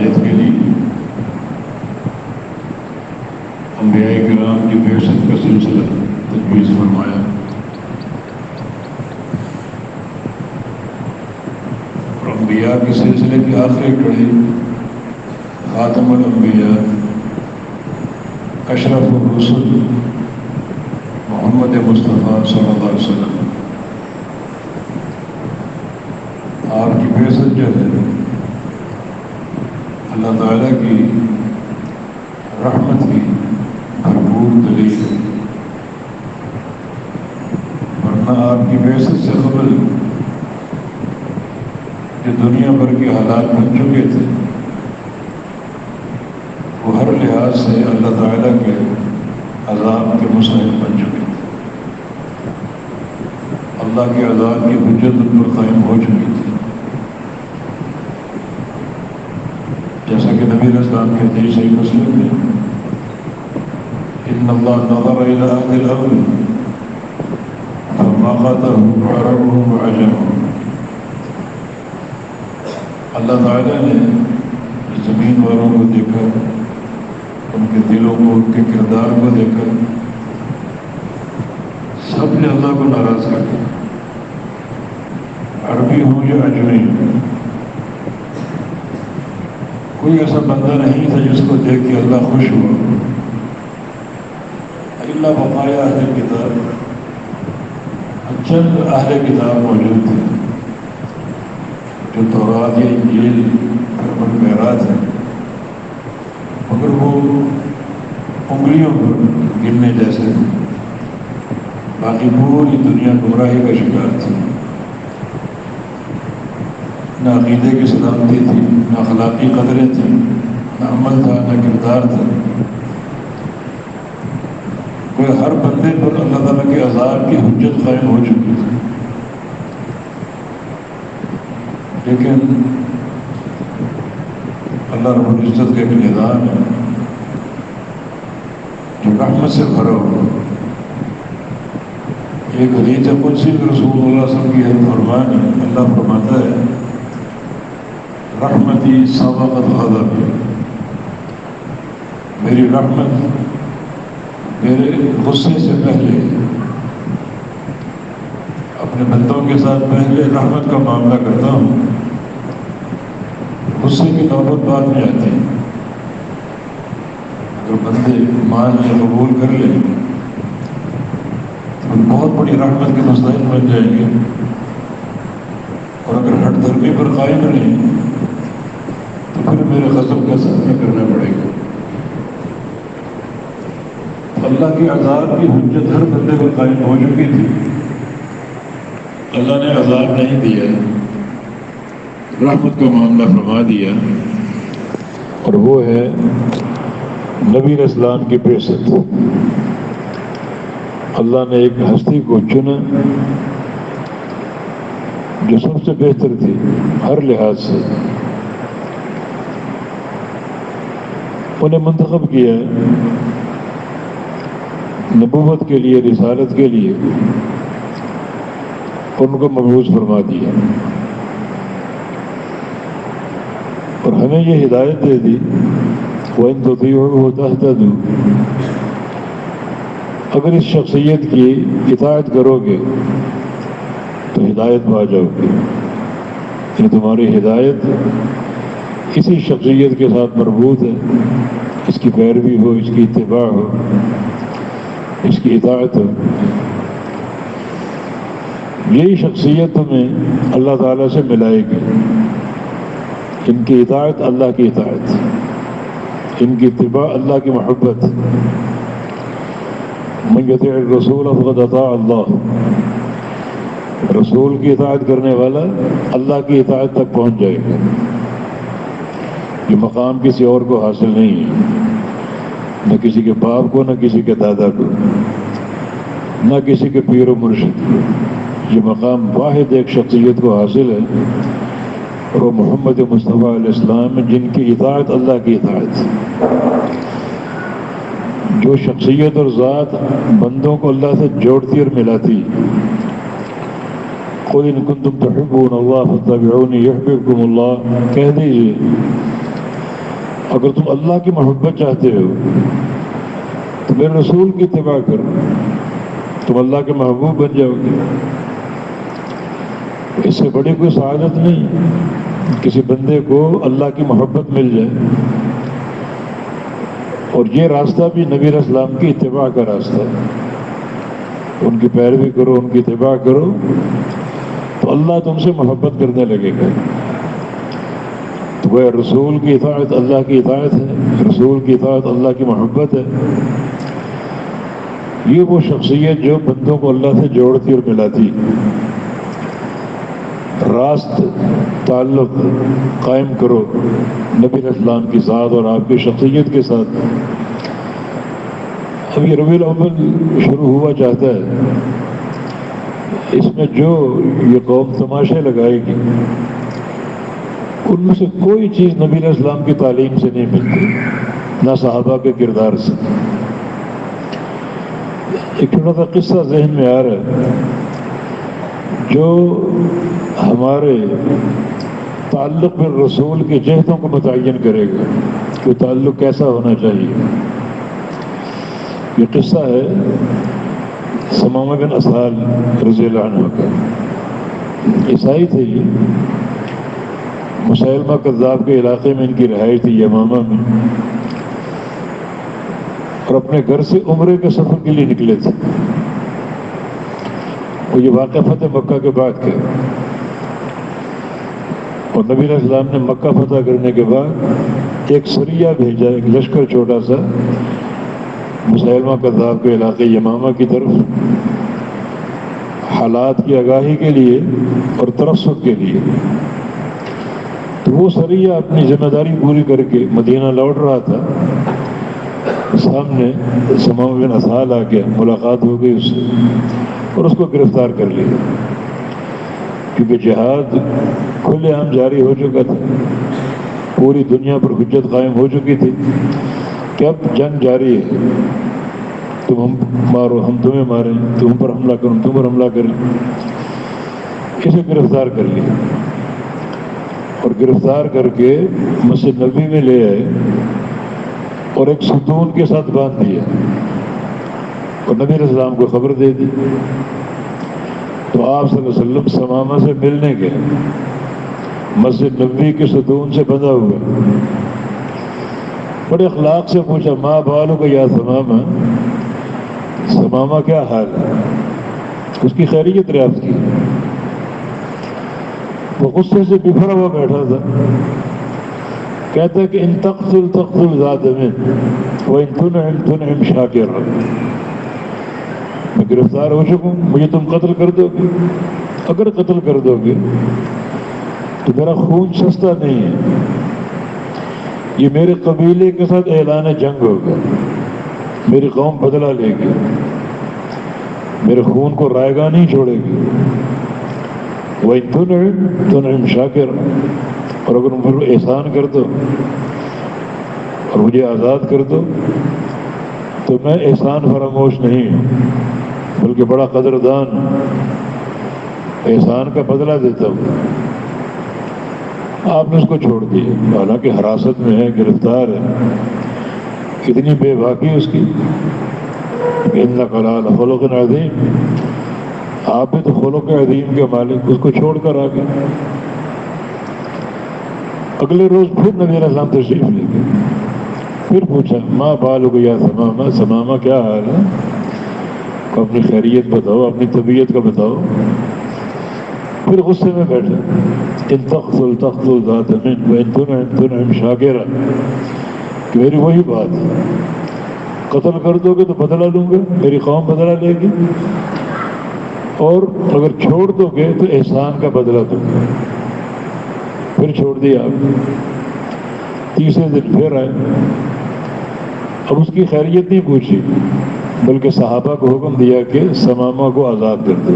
ہدایت کے لیے انبیاء کرام کی بعثت کا سلسلہ تجویز فرمایا، اور انبیاء کے سلسلے کی آخری کڑی خاتم الانبیاء اشرف الرسل محمد مصطفیٰ صلی اللہ علیہ وسلم، آپ کی بعثت جو ہے اللہ تعالیٰ کی رحمت کی بھرپور دلیل ہے، ورنہ آپ کی بعثت سے قبل جو دنیا بھر کے حالات بن چکے تھے وہ ہر لحاظ سے اللہ تعالیٰ کے عذاب کے مستحق بن چکے تھے، اللہ کے عذاب کی حجت ان پر قائم ہو چکی تھی، جیسا کہ نبی علیہ السلام کہتے ہیں صحیح مسلم میں ان اللہ نظر الی اہل الارض فماقتهم عربهم وعجمهم، اللہ تعالیٰ نے زمین والوں کو دیکھا، ان کے دلوں کو، ان کے کردار کو دیکھا، سب نے اللہ کو ناراض کر دیا، عربی ہوں یا اجمی، کوئی ایسا بندہ نہیں تھا جس کو دیکھ کے اللہ خوش ہوا، الا بقایا اہل کتاب، چند اہل کتاب موجود تھے جو تورات یا انجیل پر معراج ہیں، مگر وہ انگلیوں پر گننے جیسے تھے، باقی پوری دنیا گمراہی کا شکار تھی، نہ عقیدے کی سلامتی تھی، نہ اخلاقی قدریں تھیں، نہ عمل تھا، نہ کردار تھا، کوئی ہر بندے پر اللہ تعالیٰ کے عذاب کی حجت قائم ہو چکی تھی، لیکن اللہ رب العزت کا ایک نظام ہے جو رحمت سے بھرا ہوا، ایک حدیث قدسی رسول اللہ صلی اللہ علیہ وسلم کی ہے فرمان ہے، اللہ فرماتا ہے رحمتی سبقت غضبی، میری رحمت میرے غصے سے پہلے اپنے بندوں کے ساتھ پہلے رحمت کا معاملہ کرتا ہوں، غصے کی نوبت بعد میں آتی ہے، اگر بندے مان لیں قبول کر لیں تو بہت بڑی رحمت کے مستحق بن جائیں گے، اور اگر ہٹ دھرمی پر قائم رہیں تو پھر میرے غضب کا سامنا کرنا پڑے گا۔ اللہ کے عذاب کی حجت ہر بندے پر قائم ہو چکی تھی، اللہ نے عذاب نہیں دیا، رحمت کا معاملہ فرما دیا، اور وہ ہے نبی علیہ السلام کی بعثت۔ اللہ نے ایک ہستی کو چنا جو سب سے بہتر تھی ہر لحاظ سے، انہیں منتخب کیا نبوت کے لیے، رسالت کے لیے، ان کو مبعوث فرما دیا، اور ہمیں یہ ہدایت دے دی وَإِن تُطِيعُوهُ تَهْتَدُوا، اگر اس شخصیت کی اطاعت کرو گے تو ہدایت پا جاؤ گے، یعنی تمہاری ہدایت اسی شخصیت کے ساتھ مربوط ہے، اس کی پیروی ہو، اس کی اتباع ہو، اس کی اطاعت ہو، یہی شخصیت تمہیں اللہ تعالیٰ سے ملائے گی، ان کی اطاعت اللہ کی اطاعت، ان کی اتباع اللہ کی محبت، من یطیع الرسول فقد اطاع اللہ، رسول کی اطاعت کرنے والا اللہ کی اطاعت تک پہنچ جائے گا، یہ مقام کسی اور کو حاصل نہیں ہے، نہ کسی کے باپ کو، نہ کسی کے دادا کو، نہ کسی کے پیر و مرشد کو، یہ مقام واحد ایک شخصیت کو حاصل ہے، اور وہ محمد مصطفیٰ علیہ السلام جن کی اطاعت اللہ کی اطاعت، جو شخصیت اور ذات بندوں کو اللہ سے جوڑتی اور ملاتی۔ قُلْ إِن كُنتُمْ تُحِبُّونَ اللَّهَ فَاتَّبِعُونِي يُحْبِبْكُمُ اللَّهُ، کہہ دیجیے اگر تم اللہ کی محبت چاہتے ہو تو میرے رسول کی اتباع کرو، تم اللہ کے محبوب بن جاؤ گے۔ اس سے بڑی کوئی سعادت نہیں کسی بندے کو اللہ کی محبت مل جائے، اور یہ راستہ بھی نبی علیہ السلام کی اتباع کا راستہ ہے۔ ان کی پیروی کرو، ان کی اتباع کرو تو اللہ تم سے محبت کرنے لگے گا۔ تو وہ رسول کی اطاعت اللہ کی اطاعت ہے، رسول کی اطاعت اللہ کی محبت ہے۔ یہ وہ شخصیت جو بندوں کو اللہ سے جوڑتی اور ملاتی، راست تعلق قائم کرو نبی علیہ السلام کی ذات اور آپ کی شخصیت کے ساتھ۔ اب یہ ربیع الاول شروع ہوا چاہتا ہے، اس میں جو یہ قوم تماشے لگائے گی ان میں سے کوئی چیز نبی علیہ السلام کی تعلیم سے نہیں ملتی، نہ صحابہ کے کردار سے۔ ایک چھوٹا سا قصہ ذہن میں آ رہا ہے جو ہمارے تعلق بالرسول کے جہتوں کو متعین کرے گا کہ تعلق کیسا ہونا چاہیے۔ یہ قصہ ہے ثمامہ بن اسال رضی اللہ عنہ کا۔ عیسائی تھے یہ، مسیلمہ کذاب کے علاقے میں ان کی رہائش تھی، یمامہ میں، اور اپنے گھر سے عمرے کے سفر کے لیے نکلے تھے۔ اور یہ واقعہ فتح مکہ کے بعد کا، اور نبی علیہ السلام نے مکہ فتح کرنے کے بعد ایک سریہ بھیجا، ایک لشکر چھوٹا سا مسیلمہ کذاب کے علاقے یمامہ کی طرف، حالات کی آگاہی کے لیے اور ترسخ کے لیے۔ تو وہ سریہ اپنی ذمہ داری پوری کر کے مدینہ لوٹ رہا تھا، سامنے ثمامہ بن اسال آ گیا، ملاقات ہو گئی اس سے اور اس کو گرفتار کر لیا، کیونکہ جہاد کھلے عام جاری ہو چکا تھا، پوری دنیا پر حجت قائم ہو چکی تھی کہ اب جنگ جاری ہے، تم ہم مارو ہم تمہیں ماریں، تم پر حملہ کرو تم پر حملہ کریں۔ اسے گرفتار کر لیا اور گرفتار کر کے مسجد نبوی میں لے آئے اور ایک ستون کے ساتھ باندھ دیا اور نبی علیہ السلام کو خبر دے دی۔ تو آپ صلی اللہ علیہ وسلم ثمامہ سے ملنے گئے، مسجد نبوی کے ستون سے بندھا ہوا، بڑے اخلاق سے پوچھا، ماں بالک یا ثمامہ، ثمامہ کیا حال ہے؟ اس کی خیریت دریافت کی۔ وہ غصے سے بفرا ہوا بیٹھا تھا، کہتا ہے کہ ان تقتل تقتل ذات من وان تنعم تنعم شاکرا، میں گرفتار ہو چکا ہوں، مجھے تم قتل کر دو گے، اگر قتل کر دو گے تو میرا خون سستا نہیں ہے، یہ میرے قبیلے کے ساتھ اعلان جنگ ہوگا، میری قوم بدلہ لے گی، میرے خون کو رائگاں نہیں چھوڑے گی۔ وَإِن تُنْعِمْ تُنْعِمْ شَاكِرًا، اور اگر مجھ پر احسان کر دو اور مجھے آزاد کر دو تو میں احسان فراموش نہیں ہوں، بلکہ بڑا قدردان ہوں، احسان کا بدلہ دیتا ہوں۔ آپ نے اس کو چھوڑ دیا، حالانکہ حراست میں ہے، گرفتار ہے، کتنی بے باکی اس کی۔ إِنَّكَ لَعَلَىٰ خُلُقٍ عَظِيمٍ، آپ بھی تو خلق عظیم کے مالک، اس کو چھوڑ کر آ گئے۔ اگلے روز پھر نبی علیہ السلام تشریف لے گئے، پھر پوچھا، ماں بالک یا ثمامہ، ثمامہ کیا حال ہے؟ اپنی خیریت بتاؤ، اپنی طبیعت کا بتاؤ۔ پھر غصے میں بیٹھے، ان تقتل تقتل ذات من وان تنعم تنعم شاکرا، کہ میری وہی بات ہے، قتل کر دو گے تو بدلہ لوں گا، میری قوم بدلہ لے گی، اور اگر چھوڑ دو گے تو احسان کا بدلہ دوں گا۔ پھر چھوڑ دیا آپ۔ تیسرے دن پھر آئے، اب اس کی خیریت نہیں پوچھی، بلکہ صحابہ کو حکم دیا کہ ثمامہ کو آزاد کر دو۔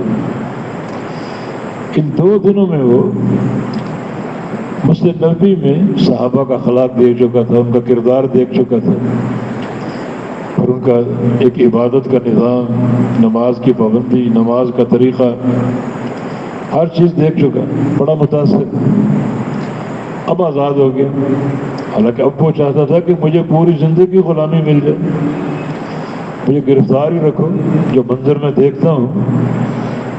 ان 2 دنوں میں وہ مسجد نبوی میں صحابہ کا اخلاق دیکھ چکا تھا، ان کا کردار دیکھ چکا تھا، اور ان کا ایک عبادت کا نظام، نماز کی پابندی، نماز کا طریقہ، ہر چیز دیکھ چکا، بڑا متاثر۔ اب آزاد ہو گیا، حالانکہ اب وہ چاہتا تھا کہ مجھے پوری زندگی غلامی مل جائے، مجھے گرفتار ہی رکھو۔ جو منظر میں دیکھتا ہوں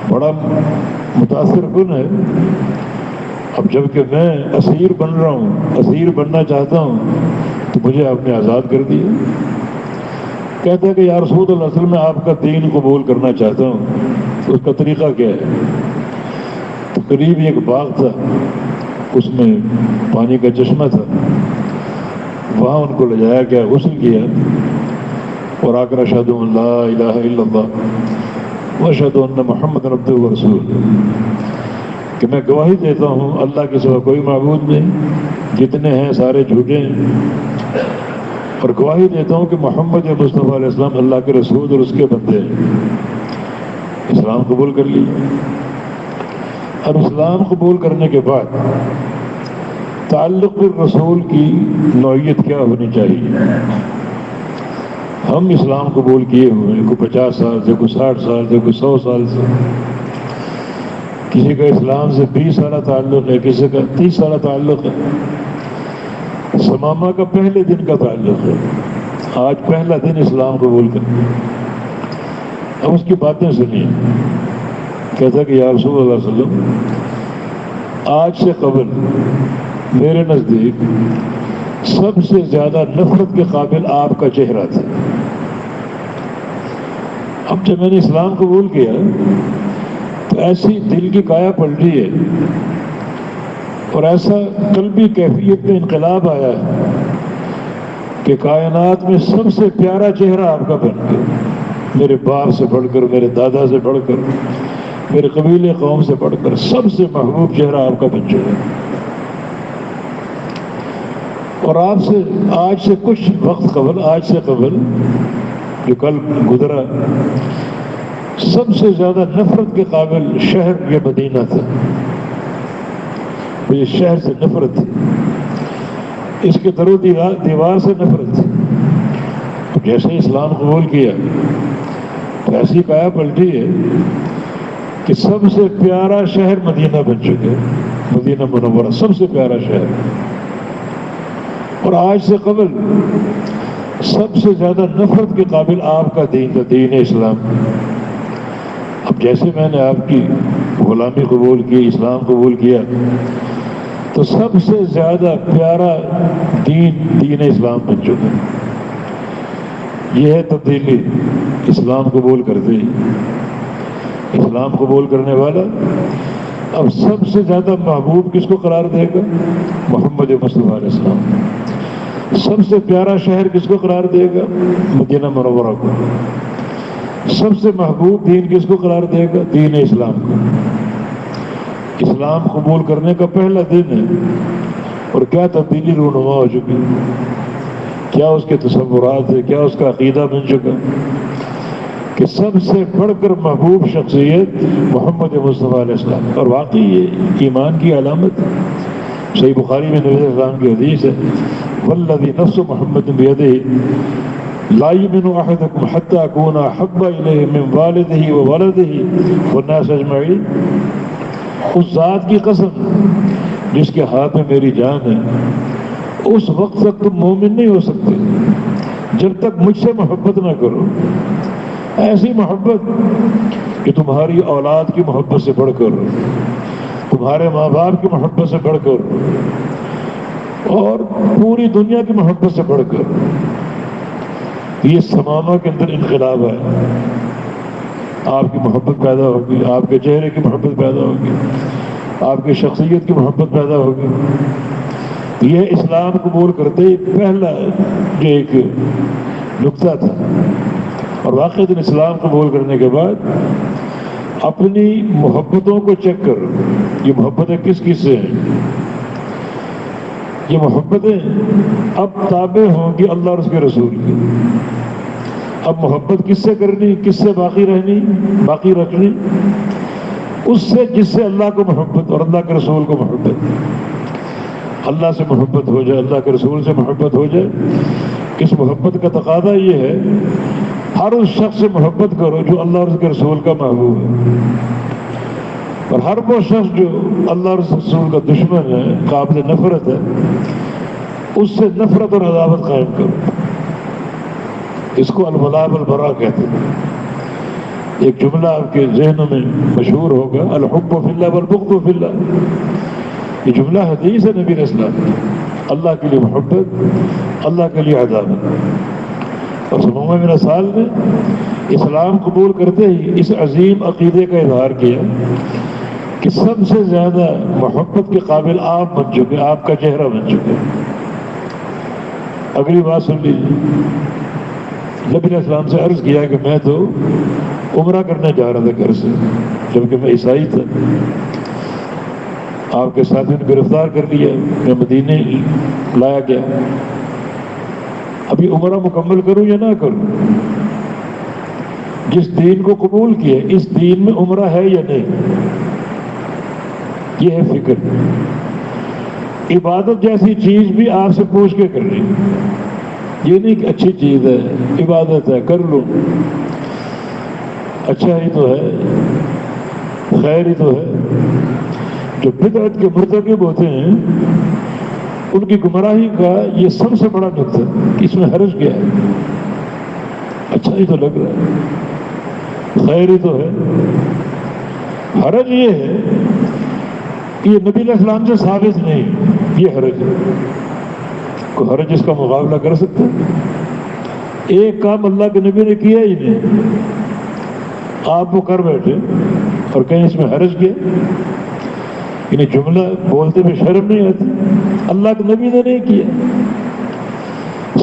بڑا متاثر کن ہے۔ اب جب کہ میں اسیر بن رہا ہوں، اسیر بننا چاہتا ہوں، تو مجھے آپ نے آزاد کر دیا۔ کہتا ہے کہ یا رسول اللہ صلی اللہ علیہ وسلم میں آپ کا دین قبول کرنا چاہتا ہوں، تو اس کا طریقہ کیا ہے؟ تو قریب ایک باغ تھا، اس میں پانی کا چشمہ تھا، وہاں ان کو لے جایا گیا، غسل کیا اور آ کر اشہد ان لا الہ الا اللہ واشہد ان محمد عبدہ ورسولہ، کہ میں گواہی دیتا ہوں اللہ کے سوا کوئی معبود نہیں، جتنے ہیں سارے جھوٹے ہیں، اور گواہی دیتا ہوں کہ محمد مصطفیٰ علیہ السلام اللہ کے رسول اور اس کے بندے ہیں۔ اسلام قبول کر لیا۔ اور اسلام قبول کرنے کے بعد تعلق بالرسول کی نوعیت کیا ہونی چاہیے؟ ہم اسلام قبول کیے ہوئے ہیں، کوئی 50 سال سے، کوئی 60 سال سے، کوئی 100 سال سے، کسی کا اسلام سے 20 سالہ تعلق ہے، کسی کا 30 سالہ تعلق ہے، سماما کا پہلے دن کا تعلق ہے، آج پہلا دن اسلام قبول کرنا۔ اب اس کی باتیں سنیے، کہتا کہ یا رسول اللہ صلی اللہ علیہ وسلم آج سے قبل میرے نزدیک سب سے زیادہ نفرت کے قابل آپ کا چہرہ تھا، اب جب میں نے اسلام قبول کیا تو ایسی دل کی کایا پلٹی ہے اور ایسا قلبی کیفیت میں انقلاب آیا ہے کہ کائنات میں سب سے پیارا چہرہ آپ کا بن گیا، میرے باپ سے بڑھ کر، میرے دادا سے بڑھ کر، میرے قبیلے قوم سے بڑھ کر سب سے محبوب چہرہ آپ کا بن چکا۔ اور آپ سے آج سے کچھ وقت قبل، آج سے قبل جو کل گزرا، سب سے زیادہ نفرت کے قابل شہر یہ مدینہ تھا، مجھے شہر سے نفرت تھی، اس کے در و دیوار سے نفرت تھی۔ جیسے اسلام قبول کیا تو ایسی کایا پلٹی ہے کہ سب سے پیارا شہر مدینہ بن چکے، مدینہ منورہ سب سے پیارا شہر، اور آج سے قبل سب سے زیادہ نفرت کے قابل آپ کا دین تھا، دین اسلام۔ اب جیسے میں نے آپ کی غلامی قبول کی، اسلام قبول کیا، تو سب سے زیادہ پیارا دین اسلام بن چکا۔ یہ ہے تبدیلی اسلام قبول کرتے ہی۔ اسلام قبول کرنے والا اب سب سے زیادہ محبوب کس کو قرار دے گا؟ محمد مصطفیٰ علیہ السلام۔ سب سے پیارا شہر کس کو قرار دے گا؟ مدینہ منورہ کو۔ سب سے محبوب دین کس کو قرار دے گا؟ دین اسلام کو۔ اسلام قبول کرنے کا پہلا دن ہے اور کیا تبدیلی رونما ہو چکی، کیا اس کے تصورات ہے، کیا اس کا عقیدہ بن چکا کہ سب سے بڑھ کر محبوب شخصیت محمد مصطفیٰ علیہ السلام۔ اور واقعی یہ ایمان کی علامت ہے۔ صحیح بخاری میں نبی صلی اللہ علیہ وسلم کی حدیث ہے، والذی نفس محمد بیدہ لا یؤمن احدکم حتی اکون احب الیہ من والدہ وولدہ والناس اجمعین۔ اس ذات کی قسم جس کے ہاتھ میں میری جان ہے، اس وقت تک تم مومن نہیں ہو سکتے جب تک مجھ سے محبت نہ کرو، ایسی محبت کہ تمہاری اولاد کی محبت سے بڑھ کر، تمہارے ماں باپ کی محبت سے بڑھ کر، اور پوری دنیا کی محبت سے بڑھ کر۔ یہ سمامہ کے اندر انقلاب ہے، آپ کی محبت پیدا ہوگی، آپ کے چہرے کی محبت پیدا ہوگی، آپ کی شخصیت کی محبت پیدا ہوگی۔ یہ اسلام قبول کرتے ہی پہلا جو ایک نقطہ تھا۔ اور واقعی اسلام قبول کرنے کے بعد اپنی محبتوں کو چیک کر، یہ محبتیں کس کس سے ہیں؟ یہ محبتیں اب تابع ہوں گی اللہ اور اس کے رسول کی۔ اب محبت کس سے کرنی، کس سے باقی رکھنی؟ اس سے جس سے اللہ کو محبت اور اللہ کے رسول کو محبت، اللہ سے محبت ہو جائے، اللہ کے رسول سے محبت ہو جائے۔ اس محبت کا تقاضا یہ ہے، ہر اس شخص سے محبت کرو جو اللہ اور اس کے رسول کا محبوب ہے، اور ہر وہ شخص جو اللہ اور اس کے رسول کا دشمن ہے، قابل نفرت ہے، اس سے نفرت اور عداوت قائم کرو. اس کو الولاء والبراء کہتے ہیں. ایک جملہ آپ کے ذہنوں میں مشہور ہوگا، الحب فی اللہ والبغض فی اللہ. یہ جملہ حدیث ہے نبی علیہ السلام، اللہ کے لیے محبت، اللہ کے لیے عداوت. اور ثمامہ بن اسال نے اسلام قبول کرتے ہی اس عظیم عقیدے کا اظہار کیا کہ سب سے زیادہ محبت کے قابل آپ بن چکے، آپ کا چہرہ بن چکے. اگلی بات سن لیجیے. نبی علیہ السلام سے عرض کیا کہ میں تو عمرہ کرنے جا رہا تھا گھر سے، جبکہ میں عیسائی تھا. آپ کے ساتھیوں نے گرفتار کر لیا، میں مدینے لایا گیا. ابھی عمرہ مکمل کروں یا نہ کروں؟ جس دین کو قبول کیا اس دین میں عمرہ ہے یا نہیں، یہ ہے فکر. عبادت جیسی چیز بھی آپ سے پوچھ کے کرنی، یہ نہیں کہ اچھی چیز ہے، عبادت ہے کر لو، اچھا ہی تو ہے، خیر ہی تو ہے. جو بدعت کے مرتکب ہوتے ہیں ان کی گمراہی کا یہ سب سے بڑا نقطہ ہے کہ اس میں حرج کیا ہے، اچھا ہی تو لگ رہا ہے، خیر ہی تو ہے. حرج یہ ہے کہ یہ نبی علیہ السلام سے ثابت نہیں، یہ حرج ہے. کوئی حرج اس کا مقابلہ کر سکتا ہے؟ ایک کام اللہ کے نبی نے کیا ہی نہیں، آپ وہ کر بیٹھے اور کہیں اس میں حرج کیا. انہیں جملہ بولتے میں شرم نہیں آتی؟ اللہ کے نبی نے نہیں کیا.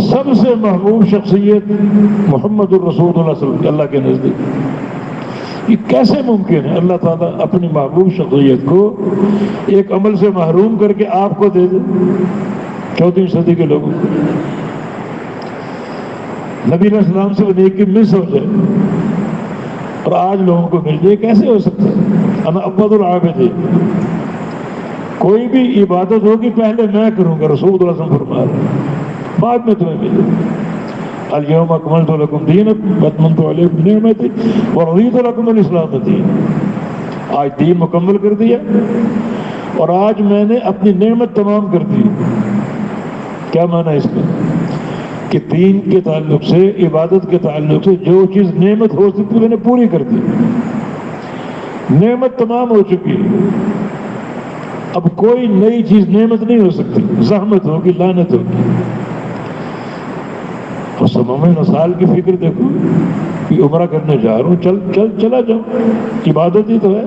سب سے محبوب شخصیت محمد الرسول اللہ صلی اللہ علیہ وسلم اللہ کے نزدیک. یہ کیسے ممکن ہے اللہ تعالیٰ اپنی محبوب شخصیت کو ایک عمل سے محروم کر کے آپ کو دے دے؟ 14ویں صدی کے لوگوں کو نبی علیہ السلام سے وہ نیکی مس ہو جائے اور آج لوگوں کو مل جائے، کیسے ہو سکتا ہے؟ انا ابد العابدین. کوئی بھی عبادت ہوگی پہلے میں کروں گا، رسول اللہ صلی اللہ علیہ وسلم فرما رہے ہیں، بعد میں تمہیں ملے. الیوم اکملت لکم دینکم واتممت علیکم نعمتی ورضیت لکم الاسلام دینا. آج دین مکمل کر دیا اور آج میں نے اپنی نعمت تمام کر دی. کیا معنی اس کا؟ کہ دین کے تعلق سے، عبادت کے تعلق سے جو چیز نعمت ہو سکتی میں نے پوری کر دی. نعمت تمام ہو چکی، اب کوئی نئی چیز نعمت نہیں ہو سکتی، زحمت ہوگی، لعنت ہوگی. اور ثمامہ بن اسال کی فکر دیکھو کہ عمرہ کرنے جا رہا ہوں، چلا جاؤں، عبادت ہی تو ہے.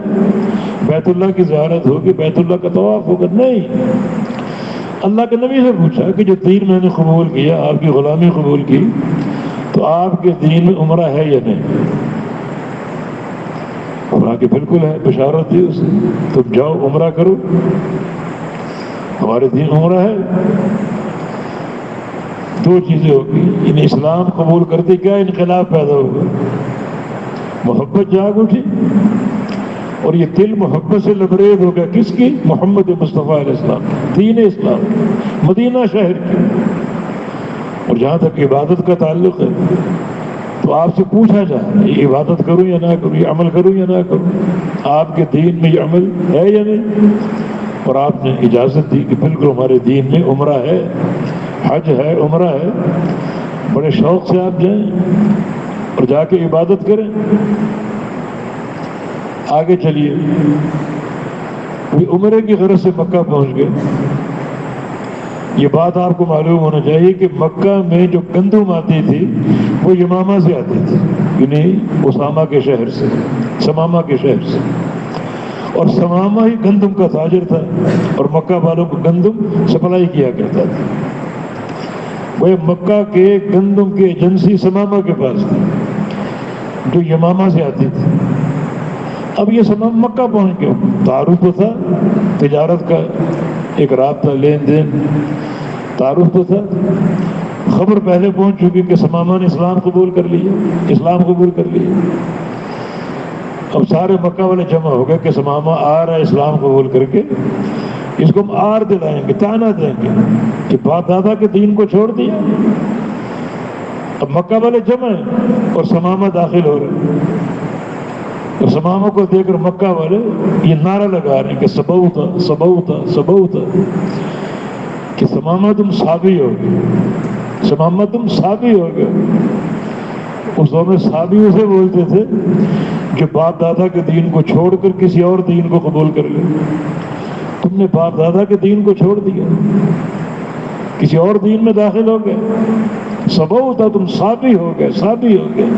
بیت اللہ کی زیارت ہوگی، بیت اللہ کا طواف ہوگا، نہیں. اللہ کے نبی سے پوچھا کہ جو دین میں نے قبول کیا، آپ کی غلامی قبول کی، تو آپ کے دین میں عمرہ ہے یا نہیں؟ عمرہ کی بالکل ہے، بشارت دی اسے، تم جاؤ عمرہ کرو، ہمارے دین عمرہ ہے. دو چیزیں ہوگی، ان اسلام قبول کرتے کیا انقلاب پیدا ہوگا؟ محبت جاگ اٹھی اور یہ دل محبت سے لبریز ہو گیا. کس کی؟ محمد مصطفیٰ علیہ السلام، دین اسلام، مدینہ شہر کی. اور جہاں تک عبادت کا تعلق ہے تو آپ سے پوچھا جائے یہ عبادت کروں یا نہ کروں، یہ عمل کروں یا نہ کروں، آپ کے دین میں یہ عمل ہے یا نہیں؟ اور آپ نے اجازت دی کہ بالکل ہمارے دین میں عمرہ ہے، حج ہے، عمرہ ہے. بڑے شوق سے آپ جائیں اور جا کے عبادت کریں. آگے چلیے، وہ عمرے کی غرض سے مکہ پہنچ گئے. یہ بات آپ کو معلوم ہونا چاہیے کہ مکہ میں جو گندم آتی تھی وہ یمامہ سے آتی تھی، یعنی اسامہ کے شہر سے، ثمامہ کے شہر سے. اور ثمامہ ہی گندم کا تاجر تھا اور مکہ والوں کو گندم سپلائی کیا کرتا تھا. وہ مکہ کے گندم کی ایجنسی ثمامہ کے پاس تھی جو یمامہ سے آتی تھی. اب یہ ثمامہ مکہ پہنچ گئے، تعارف تو تھا، تجارت کا ایک رابطہ، لین دین، تعارف تو تھا. خبر پہلے پہنچ چکی کہ ثمامہ نے اسلام قبول کر لیا، اسلام قبول کر لیا. اب سارے مکہ والے جمع ہو گئے کہ ثمامہ آ رہا ہے اسلام قبول کر کے، اس کو ہم آر دلائیں گے، تانا دیں گے کہ باپ دادا کے دین کو چھوڑ دیا. اب مکہ والے جمع ہیں اور ثمامہ داخل ہو رہے ہیں. اور ثمامہ کو دیکھ کر مکہ والے یہ نعرہ لگا رہے ہیں کہ سبوتا سبوتا سبوتا. کہ سمامہ تم صحابی ہو گئے، سمامہ تم صحابی ہو گئے۔ اس دور میں صحابی اسے بولتے تھے جو باپ دادا کے دین کو چھوڑ کر کسی اور دین کو قبول کر لے۔ تم نے باپ دادا کے دین کو چھوڑ دیا، کسی اور دین میں داخل ہو گئے، سبوتا تم صحابی ہو گئے، صحابی ہو گئے۔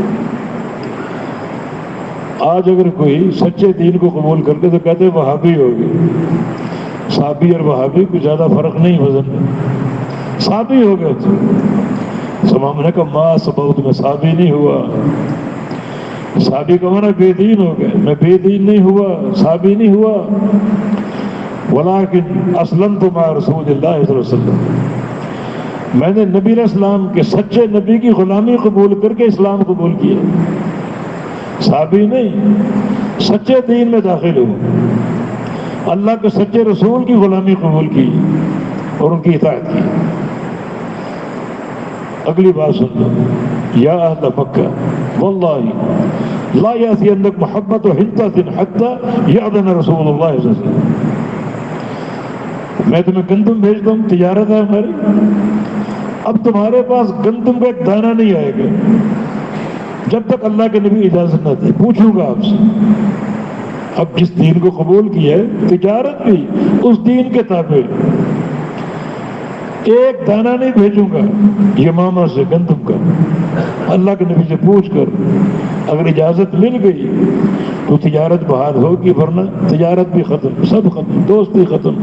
آج اگر کوئی سچے دین کو قبول کر لے تو کہتے ہیں وہابی ہو گئے۔ صحابی اور وہابی کوئی زیادہ فرق نہیں وزن میں، صحابی ہو گئے تو سمام نے کہا ماں سبوت میں صحابی نہیں ہوا۔ صحابی کا معنی بے دین ہو گئے، میں بے دین نہیں ہوا، صحابی نہیں ہوا۔ ولیکن اسلمت مع رسول اللہ صلی اللہ علیہ وسلم، میں نے نبی علیہ السلام کے سچے نبی کی غلامی قبول کر کے اسلام قبول کیا، صحابی نہیں، سچے دین میں داخل ہوا، اللہ کے سچے رسول کی غلامی قبول کی اور ان کی اطاعت کی۔ اگلی بات سن لو، یا اہل مکہ واللہ لا یأتینک محبت حنطۃ حتی یأذن رسول اللہ صلی اللہ علیہ وسلم۔ میں تمہیں گندم بھیجتا ہوں، تجارت ہے ہماری، اب تمہارے پاس گندم کا ایک دانہ نہیں آئے گا جب تک اللہ کے نبی اجازت نہ دے۔ پوچھوں گا آپ سے، اب جس دین کو قبول کیا ہے تجارت بھی اس دین کے تابع، ایک دانہ نہیں بھیجوں گا یمامہ سے گندم کا، اللہ کے نبی سے پوچھ کر اگر اجازت مل گئی تو تجارت بحال ہوگی، ورنہ تجارت بھی ختم، سب ختم، دوستی ختم،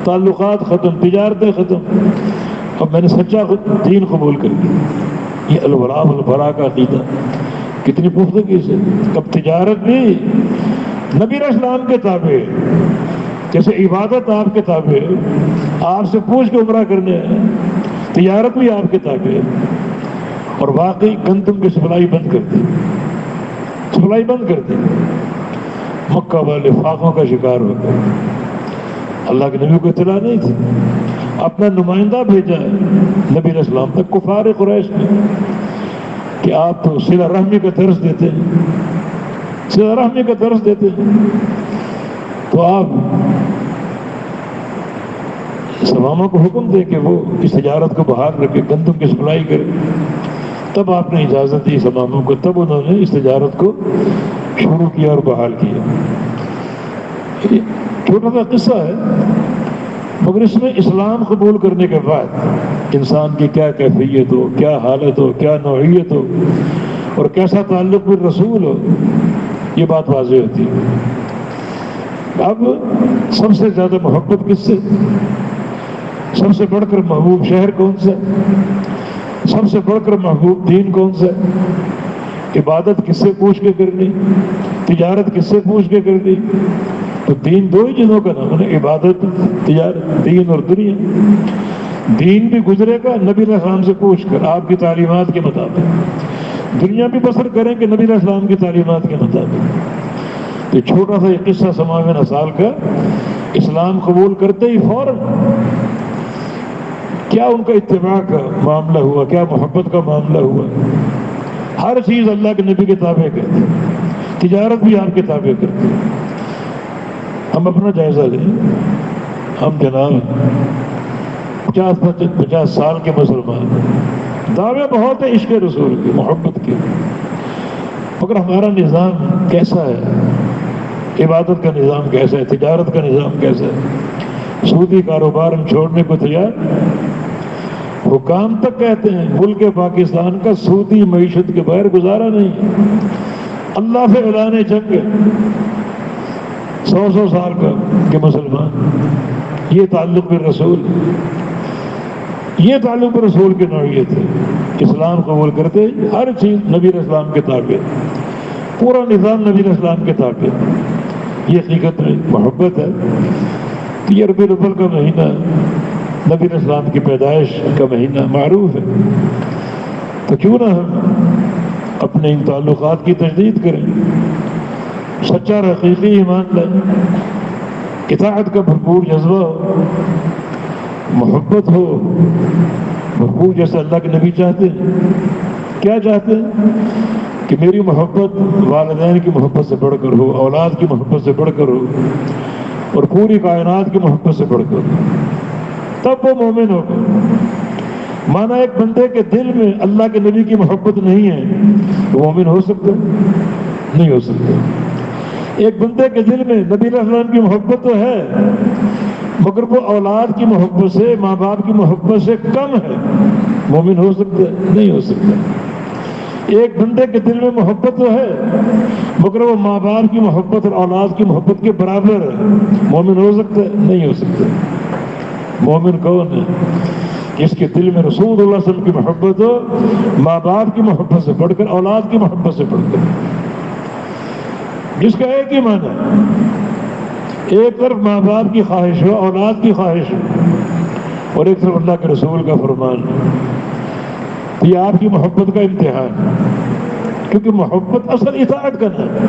تعلقات ختم، تجارتیں ختم۔ اب میں نے سچا دین قبول کر لیا، یہ الولاء والبراء کا عقیدہ کتنی پختگی سے۔ اب تجارت بھی نبی علیہ السلام کے تابع، جیسے عبادت آپ کے تابع، آپ سے پوچھ کے عمرہ کرنے ہیں، تجارت بھی آپ کے تابع، اور واقعی گندم کی سپلائی بند کر دی، سپلائی بند کر دی۔ مکہ والے فاقوں کا شکار ہو گئے، اللہ کے نبی کو اطلاع نہیں تھی، اپنا نمائندہ بھیجا ہے نبی علیہ السلام تک کفار قریش نے کہ آپ تو صلہ رحمی کا درس دیتے ہیں، صلہ رحمی کا درس دیتے ہیں، تو آپ سمامہ کو حکم دے کہ وہ اس تجارت کو بحال رکھے، گندم کی سپلائی کرے۔ تب آپ نے اجازت دی سمامہ کو، تب انہوں نے اس تجارت کو شروع کیا اور بحال کیا۔ چھوٹا سا قصہ ہے مگر اس میں اسلام قبول کرنے کے بعد انسان کی کیا کیفیت ہو، کیا حالت ہو، کیا نوعیت ہو اور کیسا تعلق بالرسول ہو، یہ بات واضح ہوتی ہے۔ اب سب سے زیادہ محبت کس سے، سب سے بڑھ کر محبوب شہر کون سا، سب سے بڑھ کر محبوب دین کون سا، عبادت کس سے پوچھ کے کرنی، تجارت کس سے پوچھ کے کرنی، تو دین دو ہی چیزوں کا نام ہے، عبادت، تجارت، دین اور دنیا۔ دین بھی گزرے گا نبی علیہ السلام سے پوچھ کر، آپ کی تعلیمات کے مطابق، دنیا بھی بسر کریں کہ نبی علیہ السلام کی تعلیمات کے مطابق۔ تو چھوٹا سا یہ قصہ سماوین سال کا، اسلام قبول کرتے ہی فوراً کیا ان کا اتباع کا معاملہ ہوا، کیا محبت کا معاملہ ہوا۔ ہر چیز اللہ کے نبی کے تابع کرتے، تجارت بھی آپ کے تابع کرتے۔ ہم اپنا جائزہ لیں، ہم جناب 50 سال کے مسلمان، دعوے بہت ہیں عشق رسول کے، محبت کے، مگر ہمارا نظام کیسا ہے، عبادت کا نظام کیسا ہے، تجارت کا نظام کیسا ہے۔ سودی کاروبار ہم چھوڑنے کو تیار، حکام تک کہتے ہیں ملک پاکستان کا سودی معیشت کے بغیر گزارا نہیں۔ اللہ سے اعلان جنگ ہے، 100 سال کا کہ مسلمان، یہ تعلق بالرسول، یہ تعلق بالرسول کی نوعیت ہے۔ اسلام قبول کرتے ہر چیز نبی علیہ السلام کے تابع، پورا نظام نبی علیہ السلام کے تابع، یہ حقیقت میں محبت ہے۔ یہ ربیع الاول کا مہینہ نبی علیہ السلام کی پیدائش کا مہینہ معروف ہے، تو کیوں نہ ہم اپنے ان تعلقات کی تجدید کریں، سچا اور حقیقی ایمان لائیں، اطاعت کا بھرپور جذبہ ہو، محبت ہو، محبوب جیسے اللہ کے نبی چاہتے ہیں۔ کیا چاہتے ہیں کہ میری محبت والدین کی محبت سے بڑھ کر ہو، اولاد کی محبت سے بڑھ کر ہو، اور پوری کائنات کی محبت سے بڑھ کر ہو۔ تب وہ مومن ہوگا. مانا ایک بندے کے دل میں اللہ کے نبی کی محبت نہیں ہے تو مومن ہو سکتا ہے؟ نہیں ہو سکتا. ایک بندے کے دل میں نبی علیہ السلام کی محبت تو ہے مگر وہ اولاد کی محبت سے، ماں باپ کی محبت سے کم ہے، مومن ہو سکتا ہے؟ نہیں ہو سکتا. ایک بندے کے دل میں محبت تو ہے مگر وہ ماں باپ کی محبت اور اولاد کی محبت کے برابر ہے، مومن ہو سکتا ہے؟ نہیں ہو سکتا. مومن کون ہے؟ جس کے دل میں رسول اللہ صلی اللہ علیہ وسلم کی محبت ہو، ماں باپ کی محبت سے بڑھ کر، اولاد کی محبت سے بڑھ کر، جس کا ایک ہی معنی ہے، ایک طرف ماں باپ کی خواہش ہو، اولاد کی خواہش ہو، اور ایک طرف اللہ کے رسول کا فرمان. یہ آپ کی محبت کا امتحان ہے، کیونکہ محبت اصل اطاعت کا نام ہے.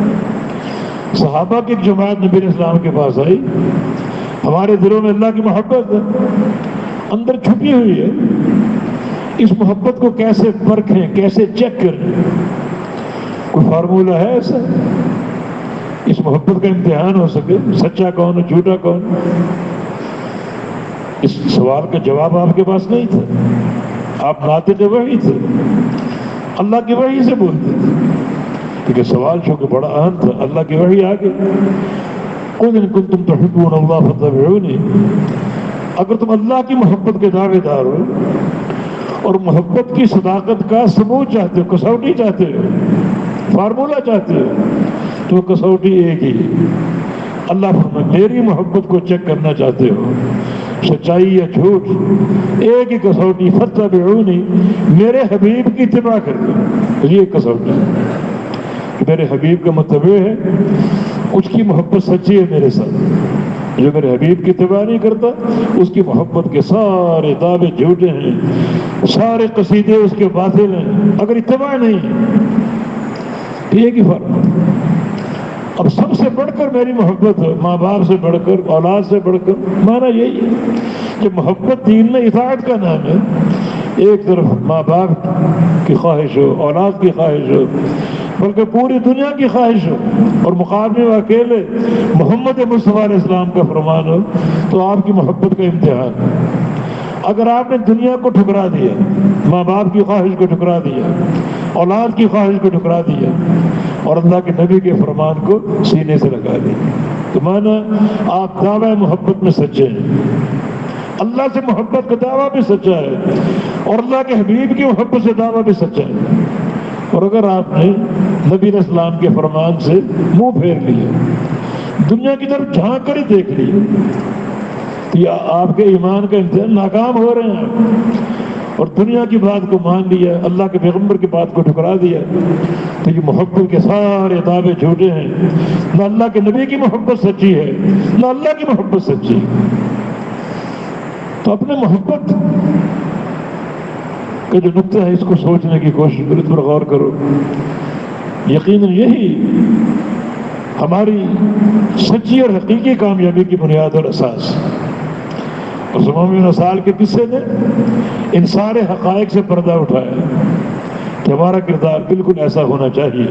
صحابہ کی ایک جماعت نبی علیہ السلام کے پاس آئی، ہمارے دلوں میں اللہ کی محبت ہے، اندر چھپی ہوئی ہے، اس محبت کو کیسے پرکھیں، کیسے چیک کریں؟ کوئی فارمولہ ہے ایسا اس محبت کا امتحان ہو سکے؟ سچا کون ہے، جھوٹا کون؟ اس سوال کا جواب آپ کے پاس نہیں تھا. آپ ناطق وحی تھے، اللہ کی وحی سے بولتے تھے، کیونکہ سوال چونکہ بڑا اہم تھا. اللہ کی وحی آگے، قُلْ إِن كُنتُمْ تُحِبُّونَ اللَّهَ فَاتَّبِعُونِي. اگر تم اللہ کی محبت کے دعوے دار ہو اور محبت کی صداقت کا ثبوت چاہتے ہو، کسوٹی چاہتے ہو، فارمولہ چاہتے ہو، تو کسوٹی ایک ہی. اللہ فرمائے میری محبت کو چیک کرنا چاہتے ہو، سچائی یا جھوٹ، ایک ہی کسوٹی، فَاتَّبِعُونِی، میرے حبیب کی اتباع کرو. یہ کسوٹی میرے حبیب کا متبع ہے، اس کی محبت سچی ہے میرے ساتھ. جو میرے حبیب کی اتباع نہیں کرتا اس کی محبت کے سارے دعوے جھوٹے ہیں، سارے قصیدے اس کے باطل ہیں، اگر اتباع نہیں ہے. ایک ہی فرق. اب سب سے بڑھ کر میری محبت ہے، ماں باپ سے بڑھ کر، اولاد سے بڑھ کر، مانا یہی ہے کہ محبت دین میں اطاعت کا نام ہے. ایک طرف ماں باپ کی خواہش ہو، اولاد کی خواہش ہو، بلکہ پوری دنیا کی خواہش ہو، اور مقابلے میں اکیلے محمد مصطفیٰ علیہ السلام کا فرمان ہو، تو آپ کی محبت کا امتحان. اگر آپ نے دنیا کو ٹھکرا دیا، ماں باپ کی خواہش کو ٹھکرا دیا، اولاد کی خواہش کو ٹھکرا دیا، اور اللہ کے نبی کے فرمان کو سینے سے لگا دیا، تو مانا آپ دعوی محبت میں سچے ہیں. اللہ سے محبت کا دعویٰ بھی سچا ہے اور اللہ کے حبیب کی محبت سے دعویٰ بھی سچا ہے. اور اگر آپ نے نبی علیہ السلام کے فرمان سے منہ پھیر لیا، دنیا کی طرف جھانک کر ہی دیکھ لیا، تو یہ آپ کے ایمان کا امتحان، ناکام ہو رہے ہیں. اور دنیا کی بات کو مان لیا، اللہ کے پیغمبر کی بات کو ٹھکرا دیا، تو یہ محبت کے سارے دعوے جھوٹے ہیں. نہ اللہ کے نبی کی محبت سچی ہے، نہ اللہ کی محبت سچی ہے. تو اپنے محبت کا جو نقطہ ہے اس کو سوچنے کی کوشش کرو، اس پر غور کرو. یقیناً یہی ہماری سچی اور حقیقی کامیابی کی بنیاد اور اساس. اور زمام بن اسال کے قصے نے ان سارے حقائق سے پردہ اٹھایا کہ ہمارا کردار بالکل ایسا ہونا چاہیے.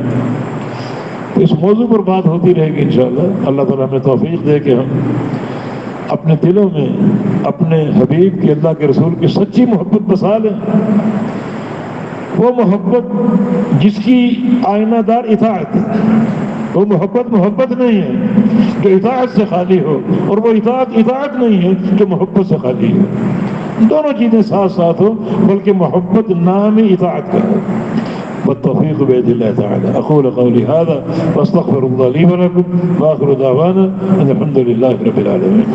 تو اس موضوع پر بات ہوتی رہے گی انشاءاللہ. اللہ تعالیٰ ہمیں توفیق دے کہ ہم اپنے دلوں میں اپنے حبیب کی، اللہ کے رسول کی سچی محبت بسا لیں. وہ محبت جس کی آئینہ دار اطاعت ہے، وہ محبت نہیں ہے جو اطاعت سے خالی ہو، اور وہ اطاعت نہیں ہے جو محبت سے خالی ہو. دونوں چیزیں ساتھ ساتھ ہو، بلکہ محبت نام ہی اطاعت کا ہو. والتوفيق بيد الله تعالى. أقول قولي هذا وأستغفر الله لي ولكم، وآخر دعوانا أن الحمد لله رب العالمين.